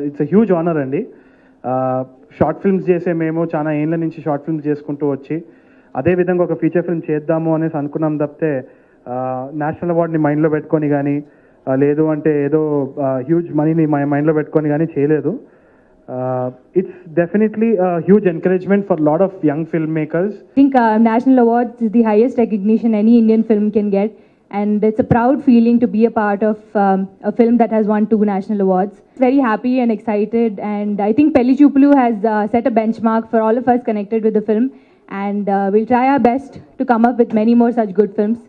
It's a huge honour అండి. Short films చేసే మేము చాలా ఏళ్ళ నుంచి షార్ట్ ఫిల్మ్స్ చేసుకుంటూ వచ్చి అదేవిధంగా ఒక ఫీచర్ ఫిల్మ్ చేద్దాము అనేసి అనుకున్నాం తప్పితే నేషనల్ అవార్డ్ని మైండ్లో పెట్టుకొని కానీ లేదు అంటే ఏదో హ్యూజ్ మనీని మైండ్లో పెట్టుకొని కానీ చేయలేదు. It's definitely a huge encouragement for a lot of young filmmakers. I think National Awards is the highest recognition any Indian film can get, and it's a proud feeling to be a part of a film that has won 2 national awards. Very happy and excited, and I think Pelli Choopulu has set a benchmark for all of us connected with the film, and we'll try our best to come up with many more such good films.